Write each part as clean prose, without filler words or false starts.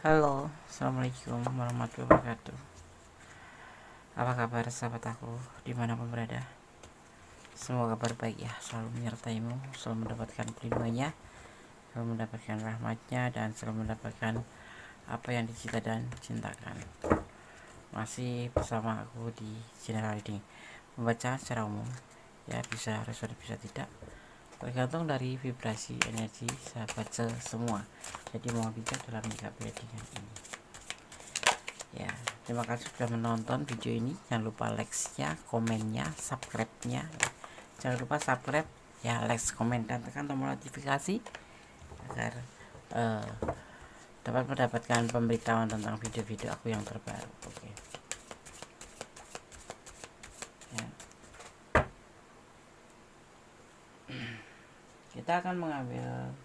Halo, assalamualaikum warahmatullahi wabarakatuh. Apa kabar sahabat aku dimanapun berada? Semoga kabar baik ya, selalu menyertaimu, selalu mendapatkan pelindungannya, selalu mendapatkan rahmatnya, dan selalu mendapatkan apa yang dicita dan cintakan. Masih bersama aku di channel ini, membaca secara umum ya, bisa respon bisa tidak, tergantung dari vibrasi energi sahabat semua. Jadi mau bijak dalam menyikapi readingan ini ya. Terima kasih sudah menonton video ini. Jangan lupa like-nya, komennya, subscribe-nya. Jangan lupa subscribe ya, like, komen, dan tekan tombol notifikasi agar dapat mendapatkan pemberitahuan tentang video-video aku yang terbaru. Oke. Ya. Kita akan mengambil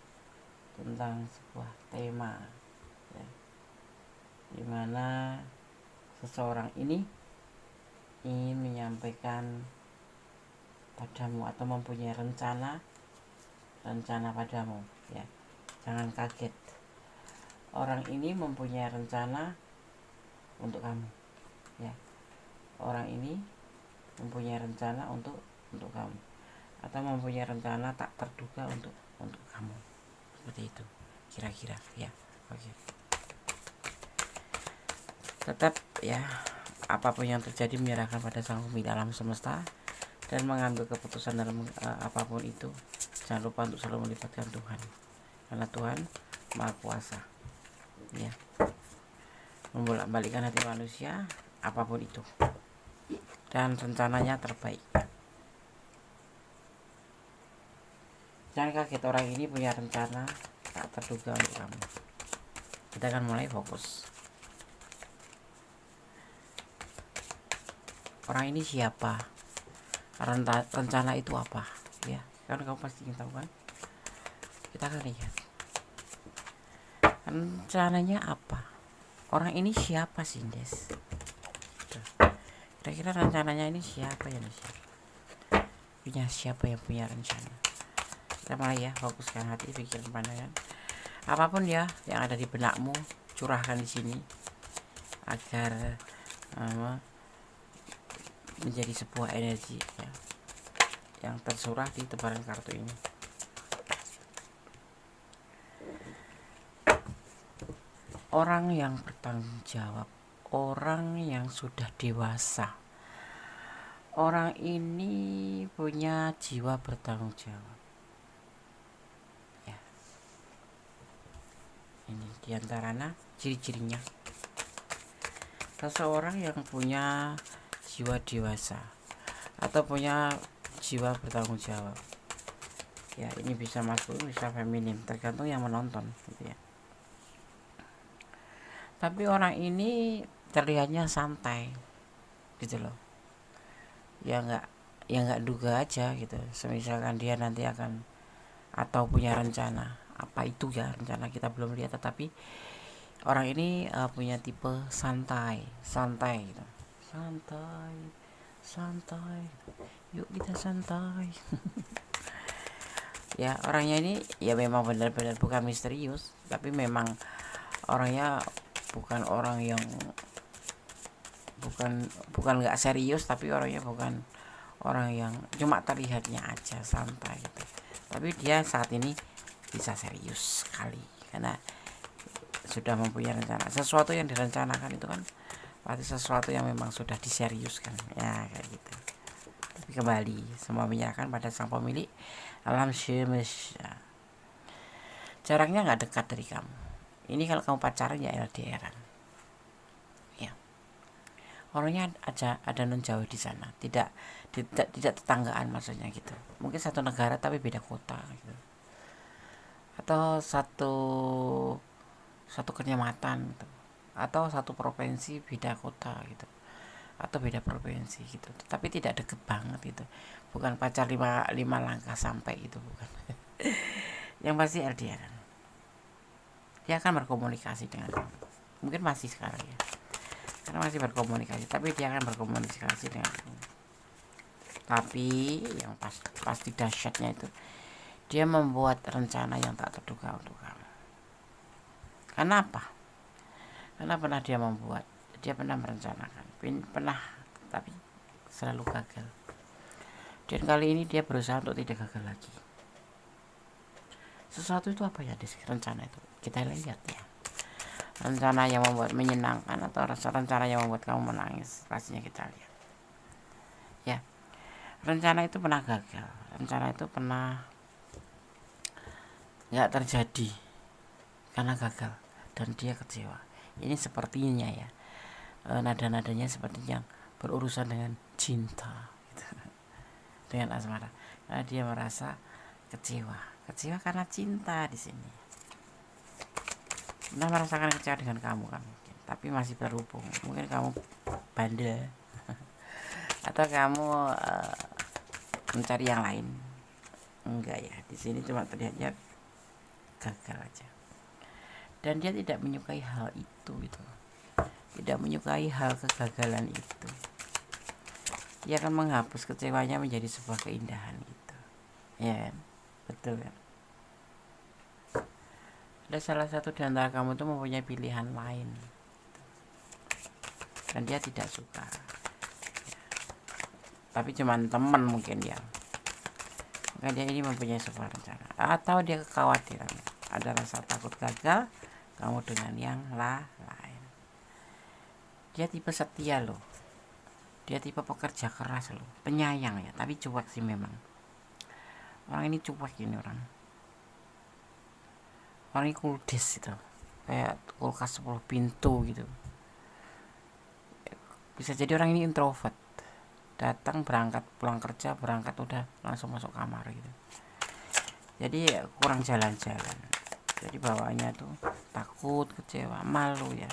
tentang sebuah tema ya, dimana seseorang ini ingin menyampaikan padamu atau mempunyai rencana padamu ya. Jangan kaget, orang ini mempunyai rencana untuk kamu ya. Orang ini mempunyai rencana untuk kamu, atau mempunyai rencana tak terduga untuk kamu, seperti itu kira-kira ya. Oke. Tetap ya, apapun yang terjadi menyerahkan pada Sang Pemilik alam semesta dan mengambil keputusan dalam apapun itu. Jangan lupa untuk selalu melibatkan Tuhan, karena Tuhan Maha Kuasa ya, membolak-balikkan hati manusia apapun itu, dan rencananya terbaik. Jangan kaget, orang ini punya rencana tak terduga untuk kamu. Kita akan mulai fokus. Orang ini siapa? Rencana itu apa? Ya, kan kamu pasti ingin tahu kan? Kita akan lihat rencananya apa. Orang ini siapa sih, Des? Kira-kira rencananya ini siapa ya, Des? Siapa yang punya rencana? Kita mulai ya, fokuskan hati, pikiran, pandangan. Apapun ya yang ada di benakmu, curahkan di sini agar menjadi sebuah energi ya, yang tersurah di tebaran kartu ini. Orang yang bertanggung jawab, orang yang sudah dewasa. Orang ini punya jiwa bertanggung jawab ya. Ini diantaranya ciri-cirinya. Seseorang yang punya jiwa dewasa atau punya jiwa bertanggung jawab ya, ini bisa maskulin bisa feminim, tergantung yang menonton gitu ya. Tapi orang ini terlihatnya santai gitu loh ya, nggak duga aja gitu. Misalkan dia nanti akan atau punya rencana, apa itu ya rencana kita belum lihat, tetapi orang ini punya tipe santai gitu. Santai, yuk kita santai. Ya, orangnya ini ya memang benar-benar bukan misterius, tapi memang orangnya bukan orang yang bukan nggak serius, tapi orangnya bukan orang yang cuma terlihatnya aja santai gitu. Tapi dia saat ini bisa serius sekali karena sudah mempunyai rencana. Sesuatu yang direncanakan itu kan pasti sesuatu yang memang sudah diseriuskan ya, kayak gitu. Tapi kembali semua menyerahkan pada Sang Pemilik alam semesta. Jaraknya nggak dekat dari kamu. Ini kalau kamu pacaran ya LDRan ya. Orangnya ada non jauh di sana, tidak tetanggaan maksudnya gitu. Mungkin satu negara tapi beda kota gitu, atau satu kecamatan gitu, atau satu provinsi beda kota gitu, atau beda provinsi gitu, tapi tidak deket banget gitu. Bukan pacar 5 langkah sampai gitu, bukan. Yang pasti LDR, dia akan berkomunikasi dengan kamu. Mungkin masih sekarang ya, karena masih berkomunikasi, tapi dia akan berkomunikasi dengan kamu. Tapi yang pasti dahsyatnya itu, dia membuat rencana yang tak terduga untuk kamu. Karena apa? Karena pernah dia membuat, dia pernah merencanakan, pernah, tapi selalu gagal. Dan kali ini dia berusaha untuk tidak gagal lagi. Sesuatu itu apa ya, rencana itu kita lihat ya. Rencana yang membuat menyenangkan atau rencana yang membuat kamu menangis, pastinya kita lihat ya. Rencana itu pernah gagal, rencana itu pernah nggak terjadi karena gagal dan dia kecewa. Ini sepertinya ya, nada-nadanya seperti yang berurusan dengan cinta gitu. Dengan asmara, karena dia merasa kecewa karena cinta di sini. Pernah merasakan kecewa dengan kamu kan mungkin, tapi masih berhubung. Mungkin kamu bandel atau kamu mencari yang lain. Enggak ya, di sini cuma terlihatnya gagal aja. Dan dia tidak menyukai hal itu gitu. Tidak menyukai hal kegagalan itu. Dia akan menghapus kecewanya menjadi sebuah keindahan gitu. Ya, betul kan? Ada salah satu di antara kamu tuh mempunyai pilihan lain dan dia tidak suka ya. Tapi cuman teman mungkin dia. Maka dia ini mempunyai sebuah rencana atau dia kekhawatiran, ada rasa takut gagal kamu dengan yang lain. Dia tipe setia loh, dia tipe pekerja keras loh, penyayang ya, tapi cuek sih memang. Orang ini cuek ini orang ini kuldes gitu, kayak kulkas 10 pintu gitu. Bisa jadi orang ini introvert, datang berangkat pulang kerja berangkat udah langsung masuk kamar gitu. Jadi kurang jalan-jalan, jadi bawaannya tuh takut, kecewa, malu ya.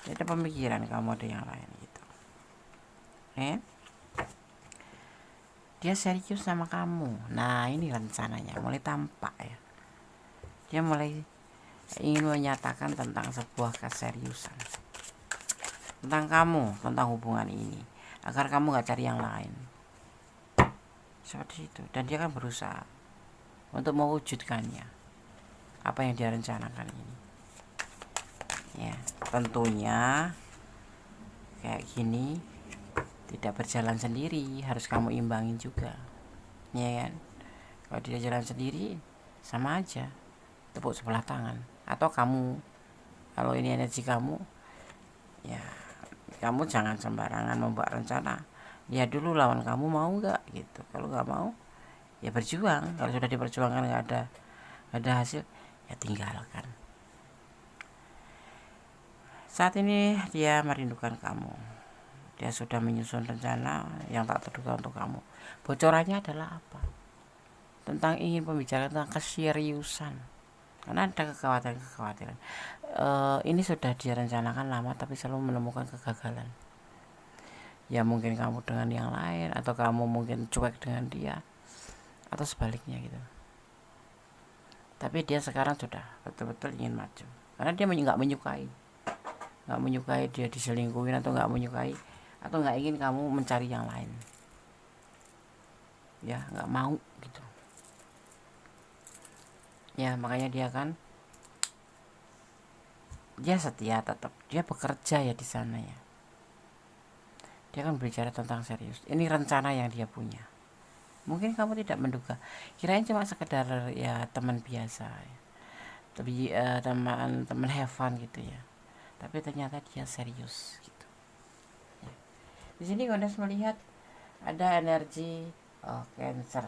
Jadi pemikiran kamu ada yang lain gitu. Dia serius sama kamu. Nah ini rencananya mulai tampak ya. Dia mulai ingin menyatakan tentang sebuah keseriusan tentang kamu, tentang hubungan ini, agar kamu gak cari yang lain seperti itu. Dan dia kan berusaha untuk mewujudkannya, apa yang dia rencanakan ini ya. Tentunya kayak gini tidak berjalan sendiri, harus kamu imbangin juga ya kan. Kalau dia jalan sendiri sama aja tepuk sebelah tangan. Atau kamu, kalau ini energi kamu ya, kamu jangan sembarangan membuat rencana. Lihat dulu lawan kamu mau nggak gitu. Kalau nggak mau ya berjuang. Kalau sudah diperjuangkan nggak ada hasil ya tinggalkan. Saat ini dia merindukan kamu, dia sudah menyusun rencana yang tak terduga untuk kamu. Bocorannya adalah apa? Tentang ingin pembicaraan tentang keseriusan, karena ada kekhawatiran. Ini sudah direncanakan lama tapi selalu menemukan kegagalan. Ya mungkin kamu dengan yang lain, atau kamu mungkin cuek dengan dia, atau sebaliknya gitu. Tapi dia sekarang sudah betul-betul ingin maju, karena dia nggak menyukai dia diselingkuhin, atau nggak menyukai atau nggak ingin kamu mencari yang lain ya, nggak mau gitu ya. Makanya dia setia tetap, dia bekerja ya di sana ya. Dia kan berbicara tentang serius, ini rencana yang dia punya. Mungkin kamu tidak menduga, kirain cuma sekedar ya teman biasa ya. Tapi teman have fun gitu ya, tapi ternyata dia serius gitu ya. Di sini Gondes melihat ada energi Cancer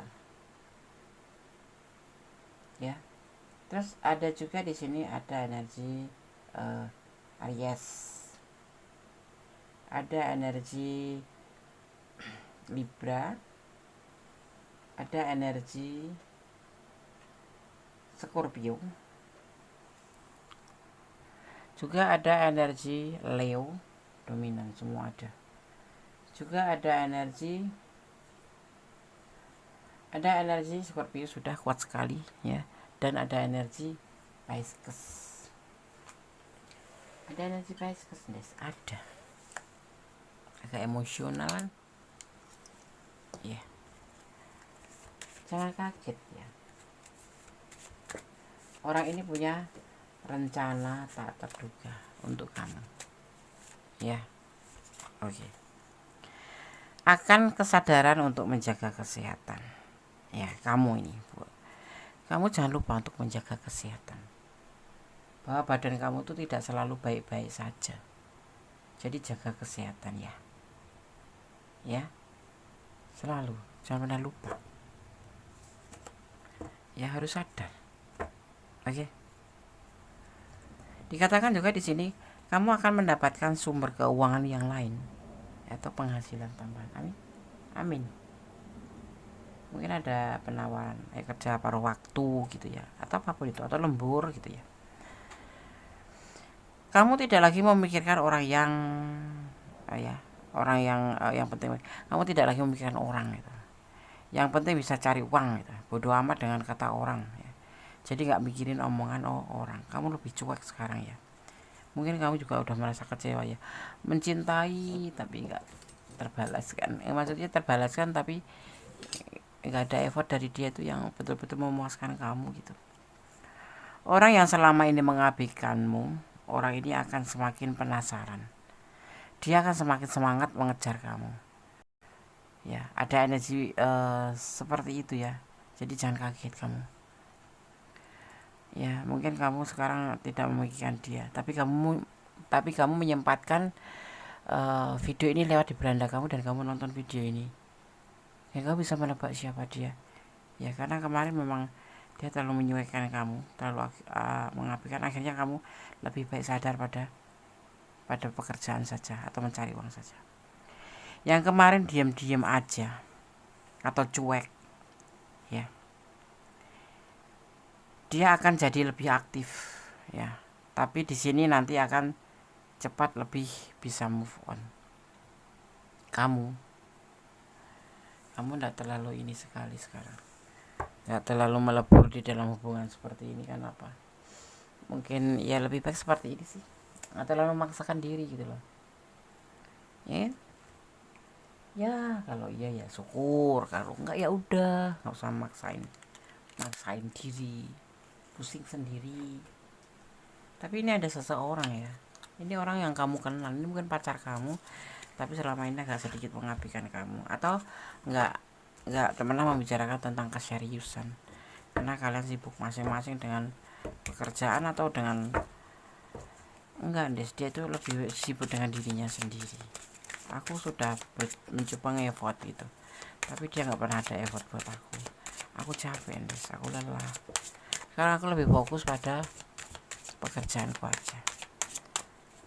ya. Terus ada juga di sini ada energi Aries, ada energi Libra, ada energi Scorpio, juga ada energi Leo dominan, semua ada. Juga ada energi Scorpio sudah kuat sekali ya, dan ada energi Pisces. Ada energi Pisces, ada agak emosionalan ya. Jangan kaget ya, orang ini punya rencana tak terduga untuk kamu. Ya, oke. Akan kesadaran untuk menjaga kesehatan. Ya, kamu ini, Bu. Kamu jangan lupa untuk menjaga kesehatan. Bahwa badan kamu tuh tidak selalu baik-baik saja. Jadi jaga kesehatan ya. Ya. Selalu, jangan pernah lupa. Ya harus sadar. Oke. Dikatakan juga di sini, kamu akan mendapatkan sumber keuangan yang lain atau penghasilan tambahan. Amin. Amin. Mungkin ada penawaran kerja paruh waktu gitu ya, atau apapun itu, atau lembur gitu ya. Kamu tidak lagi memikirkan orang yang yang penting. Kamu tidak lagi memikirkan orang gitu. Yang penting bisa cari uang gitu. Bodoh amat dengan kata orang ya. Jadi nggak mikirin omongan orang. Kamu lebih cuek sekarang ya. Mungkin kamu juga udah merasa kecewa ya, mencintai tapi nggak terbalaskan. Maksudnya terbalaskan tapi nggak ada effort dari dia itu yang betul-betul memuaskan kamu gitu. Orang yang selama ini mengabaikanmu, orang ini akan semakin penasaran. Dia akan semakin semangat mengejar kamu. Ya, ada energi seperti itu ya. Jadi jangan kaget kamu. Ya, mungkin kamu sekarang tidak memikirkan dia, tapi kamu menyempatkan video ini lewat di beranda kamu dan kamu nonton video ini. Ya, kamu bisa menebak siapa dia. Ya, karena kemarin memang dia terlalu menyuaikan kamu, terlalu mengabaikan. Akhirnya kamu lebih baik sadar pada pekerjaan saja atau mencari uang saja. Yang kemarin diam-diam aja atau cuek, ya, dia akan jadi lebih aktif, ya. Tapi di sini nanti akan cepat lebih bisa move on. Kamu tidak terlalu ini sekali sekarang. Tidak terlalu melebur di dalam hubungan seperti ini kan apa? Mungkin ya lebih baik seperti ini sih. Nggak terlalu memaksakan diri gitu loh. Ya. Ya, kalau iya ya syukur, kalau enggak ya udah, nggak usah maksain diri, pusing sendiri. Tapi ini ada seseorang ya. Ini orang yang kamu kenal, ini bukan pacar kamu, tapi selama ini agak sedikit mengabaikan kamu atau nggak pernah membicarakan tentang keseriusan karena kalian sibuk masing-masing dengan pekerjaan atau dengan enggak, dia itu lebih sibuk dengan dirinya sendiri. Aku sudah mencoba nge-effort gitu, tapi dia nggak pernah ada effort buat aku capek Des, aku lelah. Sekarang aku lebih fokus pada pekerjaanku aja.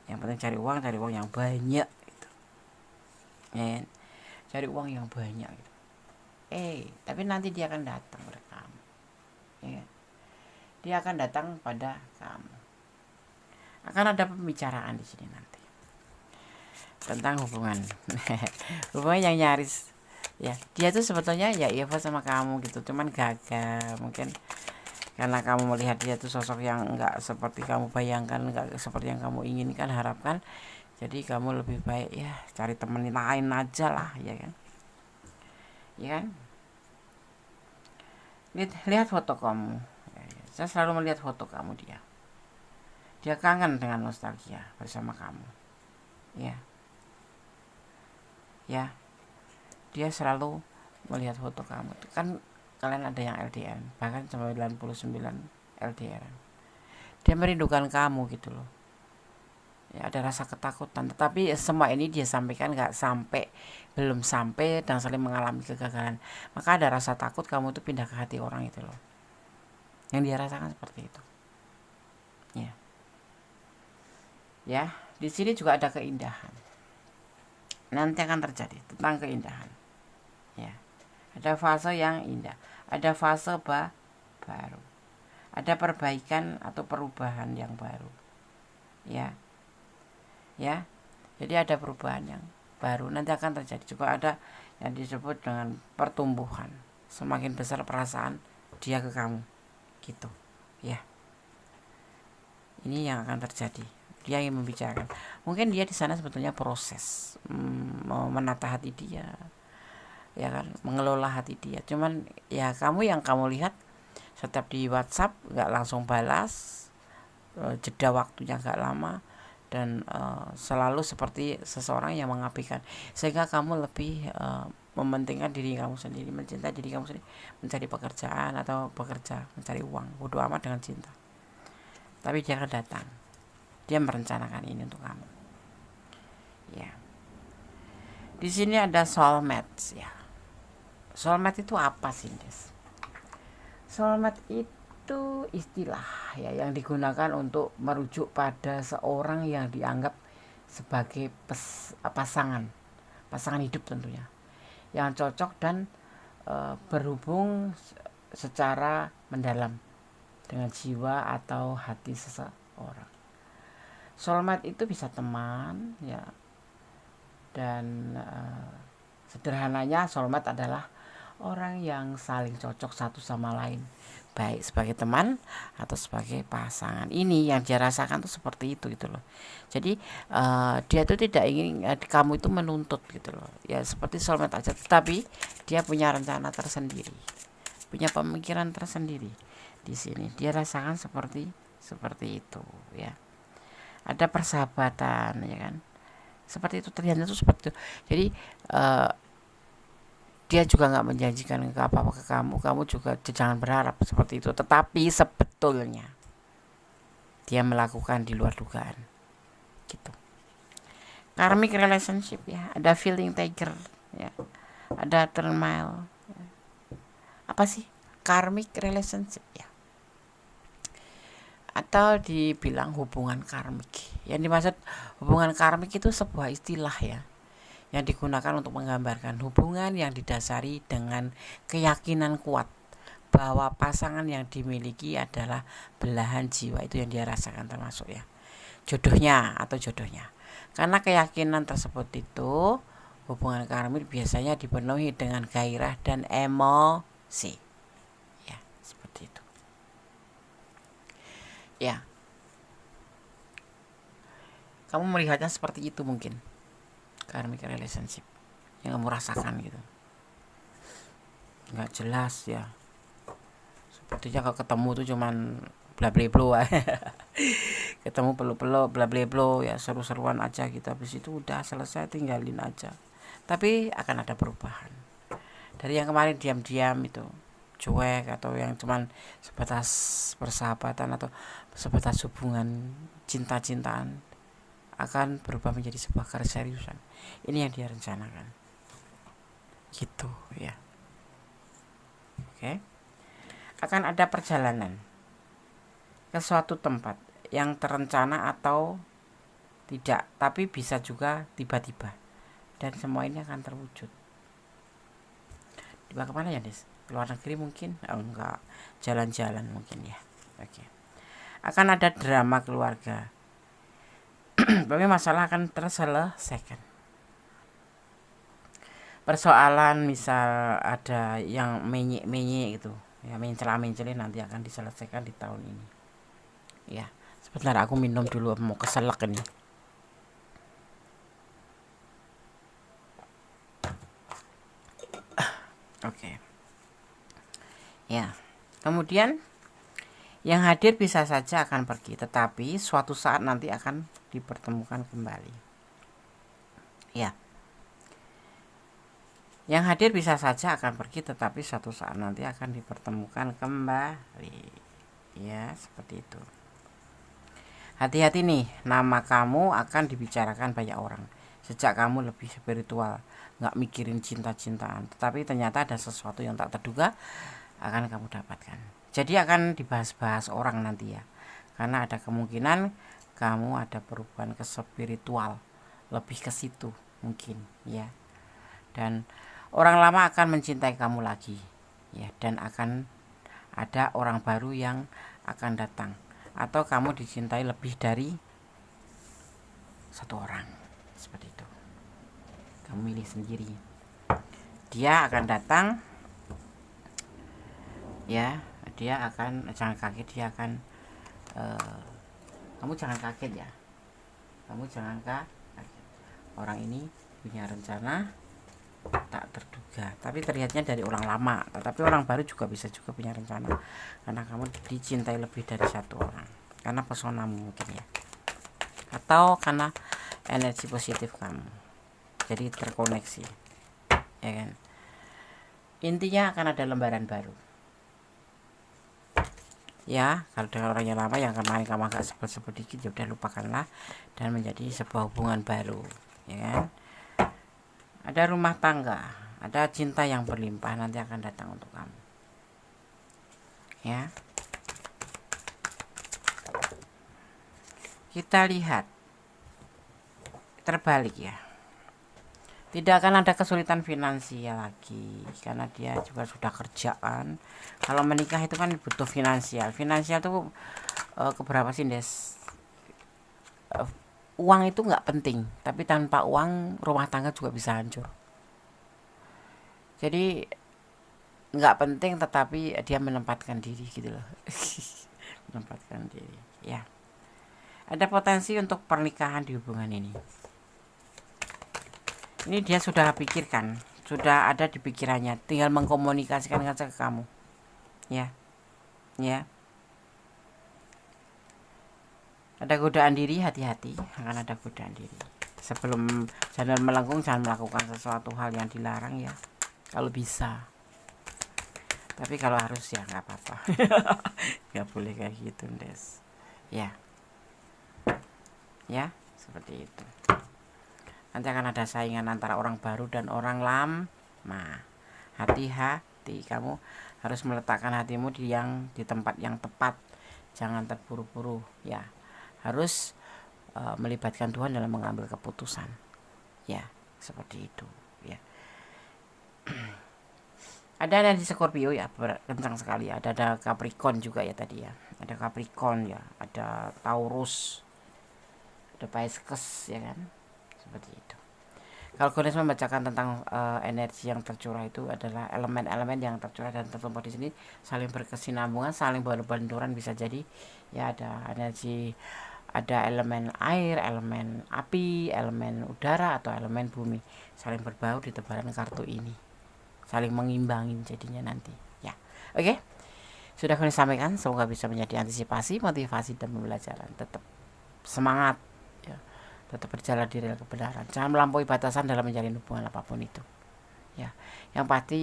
Yang penting cari uang yang banyak gitu. Cari uang yang banyak gitu. Tapi nanti dia akan datang pada kamu. Ya. Dia akan datang pada kamu. Akan ada pembicaraan di sini nanti tentang hubungan. Hubungan yang nyaris ya. Dia tuh sebetulnya ya effort sama kamu gitu, cuman gagal mungkin karena kamu melihat dia tuh sosok yang enggak seperti kamu bayangkan, enggak seperti yang kamu inginkan, harapkan. Jadi kamu lebih baik ya cari temen lain aja lah, ya kan? Ya kan? Lihat foto kamu. Saya selalu melihat foto kamu dia. Dia kangen dengan nostalgia bersama kamu. Ya. Ya. Dia selalu melihat foto kamu. Kan kalian ada yang LDR, bahkan 99 LDR. Dia merindukan kamu gitu loh. Ya, ada rasa ketakutan, tetapi semua ini dia sampaikan belum sampai dan saling mengalami kegagalan, maka ada rasa takut kamu itu pindah ke hati orang itu loh, yang dia rasakan seperti itu. Ya, di sini juga ada keindahan, nanti akan terjadi tentang keindahan. Ya, ada fase yang indah, ada fase baru, ada perbaikan atau perubahan yang baru. Ya, jadi ada perubahan yang baru nanti akan terjadi. Juga ada yang disebut dengan pertumbuhan, semakin besar perasaan dia ke kamu gitu ya. Ini yang akan terjadi. Dia yang membicarakan, mungkin dia di sana sebetulnya proses menata hati dia, ya kan, mengelola hati dia. Cuman ya kamu lihat setiap di WhatsApp nggak langsung balas, jeda waktunya agak lama, dan selalu seperti seseorang yang mengabaikan, sehingga kamu lebih mementingkan diri kamu sendiri, mencintai diri kamu sendiri, mencari pekerjaan atau bekerja, mencari uang, bodo amat dengan cinta. Tapi dia akan datang, dia merencanakan ini untuk kamu. Ya, di sini ada soulmate ya. Soulmate itu apa sih, Des? Soulmate itu istilah ya yang digunakan untuk merujuk pada seorang yang dianggap sebagai pasangan hidup tentunya, yang cocok dan berhubung secara mendalam dengan jiwa atau hati seseorang. Soulmate itu bisa teman ya, dan sederhananya soulmate adalah orang yang saling cocok satu sama lain, baik sebagai teman atau sebagai pasangan. Ini yang dia rasakan tuh seperti itu gitu loh. Jadi dia tuh tidak ingin kamu itu menuntut gitu loh ya, seperti soulmate aja, tetapi dia punya rencana tersendiri, punya pemikiran tersendiri. Di sini dia rasakan seperti itu ya. Ada persahabatan ya kan, seperti itu, ternyata itu seperti itu. Jadi dia juga nggak menjanjikan apa-apa ke kamu juga jangan berharap seperti itu, tetapi sebetulnya dia melakukan di luar dugaan gitu. Karmic relationship ya, ada feeling taker ya, ada turmoil ya. Apa sih karmic relationship ya, atau dibilang hubungan karmik? Yang dimaksud hubungan karmik itu sebuah istilah ya, yang digunakan untuk menggambarkan hubungan yang didasari dengan keyakinan kuat bahwa pasangan yang dimiliki adalah belahan jiwa. Itu yang dia rasakan, termasuk ya jodohnya atau jodohnya. Karena keyakinan tersebut itu, hubungan karmik biasanya dipenuhi dengan gairah dan emosi ya, seperti itu ya. Kamu melihatnya seperti itu mungkin, karmic relationship yang kamu rasakan gitu, nggak jelas ya, sepertinya kalau ketemu tuh cuman bla bla bla ketemu peluk-peluk bla bla bla ya, seru-seruan aja gitu, habis itu udah selesai, tinggalin aja. Tapi akan ada perubahan dari yang kemarin diam-diam itu cuek, atau yang cuman sebatas persahabatan atau sebatas hubungan cinta-cintaan, akan berubah menjadi sebuah keseriusan. Ini yang dia rencanakan gitu ya. Oke. Akan ada perjalanan ke suatu tempat yang terencana atau tidak, tapi bisa juga tiba-tiba, dan semua ini akan terwujud. Dibawa kemana ya, Des? Luar negeri mungkin? Oh, enggak, jalan-jalan mungkin ya. Oke. Akan ada drama keluarga, tapi masalah akan terselesaikan. Persoalan misal ada yang menyek gitu ya, mencela-mencelin, nanti akan diselesaikan di tahun ini ya. Sebentar, aku minum dulu, mau keselak ini. Oke. Ya, kemudian yang hadir bisa saja akan pergi, tetapi suatu saat nanti akan dipertemukan kembali ya. Yang hadir bisa saja akan pergi, tetapi suatu saat nanti akan dipertemukan kembali ya, seperti itu. Hati-hati nih, nama kamu akan dibicarakan banyak orang sejak kamu lebih spiritual, gak mikirin cinta-cintaan, tetapi ternyata ada sesuatu yang tak terduga akan kamu dapatkan. Jadi akan dibahas-bahas orang nanti ya, karena ada kemungkinan kamu ada perubahan ke spiritual, lebih ke situ mungkin ya. Dan orang lama akan mencintai kamu lagi ya, dan akan ada orang baru yang akan datang, atau kamu dicintai lebih dari satu orang, seperti itu. Kamu milih sendiri. Dia akan datang ya, dia akan, jangan kaget, dia akan kamu jangan kaget ya, kamu jangan kaget. Orang ini punya rencana tak terduga, tapi terlihatnya dari orang lama, tetapi orang baru juga bisa juga punya rencana, karena kamu dicintai lebih dari satu orang karena pesonamu mungkin ya, atau karena energi positif kamu, jadi terkoneksi, ya kan. Intinya akan ada lembaran baru ya. Kalau dengan orang yang lama yang kemarin kamu agak sebel-sebel dikit, ya udah lupakanlah dan menjadi sebuah hubungan baru, ya kan. Ada rumah tangga, ada cinta yang berlimpah nanti akan datang untuk kamu ya. Kita lihat terbalik ya, tidak akan ada kesulitan finansial lagi karena dia juga sudah kerjaan. Kalau menikah itu kan butuh finansial tuh keberapa sih Des? Uang itu nggak penting, tapi tanpa uang rumah tangga juga bisa hancur. Jadi nggak penting, tetapi dia menempatkan diri gitu loh. Menempatkan diri ya. Ada potensi untuk pernikahan di hubungan ini. Ini dia sudah pikirkan, sudah ada di pikirannya, tinggal mengkomunikasikan saja ke kamu ya. Ya, ada godaan diri, hati-hati, akan ada godaan diri. Sebelum jangan melengkung, jangan melakukan sesuatu hal yang dilarang ya, kalau bisa. Tapi kalau harus ya nggak apa-apa. Nggak boleh kayak gitu Des ya. Ya seperti itu. Nanti akan ada saingan antara orang baru dan orang lama. Hati-hati, kamu harus meletakkan hatimu di tempat yang tepat. Jangan terburu-buru ya. Harus melibatkan Tuhan dalam mengambil keputusan ya, seperti itu ya. Ada energi Scorpio ya, kencang sekali. Ada Capricorn juga ya tadi ya. Ada Capricorn ya, ada Taurus, ada Pisces ya kan, seperti itu. Kalau Gones membacakan tentang energi yang tercurah itu adalah elemen-elemen yang tercurah dan tertumpah di sini saling berkesinambungan, saling berbenturan, bisa jadi ya. Ada energi, ada elemen air, elemen api, elemen udara atau elemen bumi saling berbau di tebaran kartu ini, saling mengimbangin jadinya nanti ya. Oke, sudah kami sampaikan, semoga bisa menjadi antisipasi, motivasi dan pembelajaran. Tetap semangat ya, tetap berjalan di rel kebenaran, jangan melampaui batasan dalam menjalin hubungan apapun itu ya. Yang pasti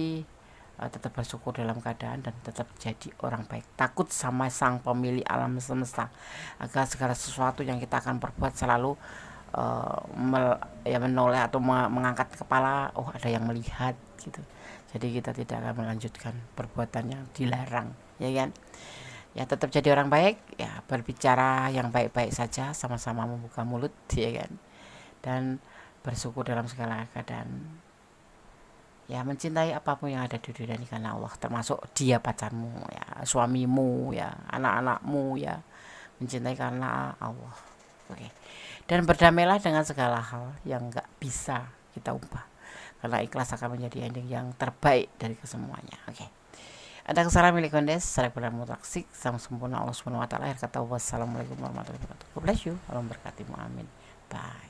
tetap bersyukur dalam keadaan dan tetap jadi orang baik, takut sama sang pemilik alam semesta, agar segala sesuatu yang kita akan perbuat selalu menoleh atau mengangkat kepala, oh ada yang melihat gitu. Jadi kita tidak akan melanjutkan perbuatan yang dilarang ya kan ya. Tetap jadi orang baik ya, berbicara yang baik-baik saja, sama-sama membuka mulut ya kan, dan bersyukur dalam segala keadaan ya. Mencintai apapun yang ada di dunia ini karena Allah, termasuk dia pacarmu ya, suamimu ya, anak-anakmu ya. Mencintai karena Allah. Oke. Dan berdamailah dengan segala hal yang gak bisa kita ubah, karena ikhlas akan menjadi ending yang terbaik dari kesemuanya. Oke. Ada kesalahan milik Gondes, saya benar mutaksik, sama sempurna Allah SWT. Akhir kata, wassalamualaikum warahmatullahi wabarakatuh. God bless you, Allah memberkatimu, amin. Bye.